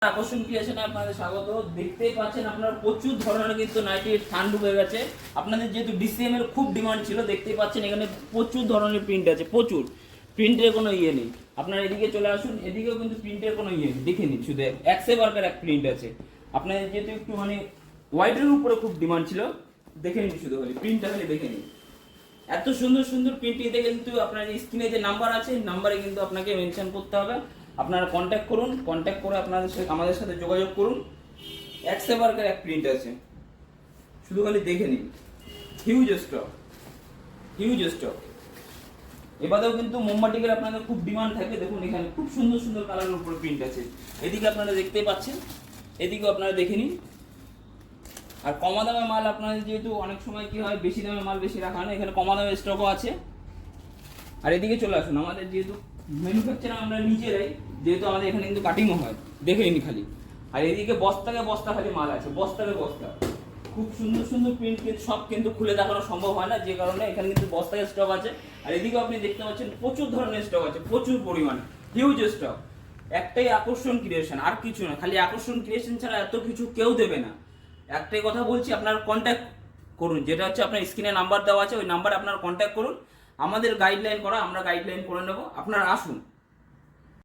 আকর্ষণ ক্রিয়েশনে আপনাদের স্বাগত। দেখতেই পাচ্ছেন আপনারা প্রচুর ধরনের কিন্তু নাইটির থান ঢুকে গেছে। আপনাদের যেহেতু ডিসিএম এর খুব ডিমান্ড ছিল, দেখতেই পাচ্ছেন এখানে প্রচুর ধরনের প্রিন্ট আছে, প্রচুর প্রিন্টের কোনো ইয়ে নেই। আপনারা এদিকে চলে আসুন, এদিকেও কিন্তু প্রিন্টের কোনো ইয়ে নেই, দেখে নিন। শুধু একসে বার্কার এক প্রিন্ট আছে। আপনাদের যেহেতু একটু মানে হোয়াইটের উপরে খুব ডিমান্ড ছিল, দেখে নিন, শুধু খালি প্রিন্টটা খালি দেখে নিন। এত সুন্দর সুন্দর প্রিন্ট নিতে কিন্তু আপনার স্ক্রিনে যে নাম্বার আছে, নাম্বারে কিন্তু আপনাকে মেনশন করতে হবে। আপনারা কন্ট্যাক্ট করুন, কন্ট্যাক্ট করে আপনাদের সাথে আমাদের সাথে যোগাযোগ করুন। একসে বার্কার এক প্রিন্ট আছে, শুধু খালি দেখে নিন। Huge stock, huge stock. এবারেও কিন্তু মোমবাটিকের আপনাদের খুব ডিমান্ড থাকে। দেখুন এখানে খুব সুন্দর সুন্দর কালারের উপরে প্রিন্ট আছে। এদিকে আপনারা দেখতেই পাচ্ছেন, এদিকেও আপনারা দেখে নিন। আর কমা দামের মাল আপনাদের যেহেতু অনেক সময় কি হয়, বেশি দামের মাল বেশি রাখা হয় না, এখানে কমা দামের স্টকও আছে। আর এদিকে চলে আসুন, আমাদের যেহেতু ম্যানুফ্যাকচার আমরা নিজেরাই, যেহেতু আমাদের এখানে কিন্তু কাটিংও হয়, দেখে নিন খালি। আর এদিকে বস্তাকে বস্তা খালি মাল আছে, বস্তাকে বস্তা। খুব সুন্দর সুন্দর প্রিন্ট, কিন্তু সব কিন্তু খুলে দেখানো সম্ভব হয় না, যে কারণে এখানে কিন্তু বস্তাকে স্টক আছে। আর এদিকে আপনি দেখতে পাচ্ছেন প্রচুর ধরনের স্টক আছে, প্রচুর পরিমাণে, হিউজ স্টক। একটাই আকর্ষণ ক্রিয়েশন, আর কিছু না। খালি আকর্ষণ ক্রিয়েশন ছাড়া এত কিছু কেউ দেবে না। একটাই কথা বলছি, আপনারা কন্ট্যাক্ট করুন, যেটা হচ্ছে আপনার স্ক্রিনে নাম্বার দেওয়া আছে, ওই নাম্বারে আপনারা কন্ট্যাক্ট করুন। আমাদের গাইডলাইন করা, আমরা গাইডলাইন করে নেব, আপনারা আসুন।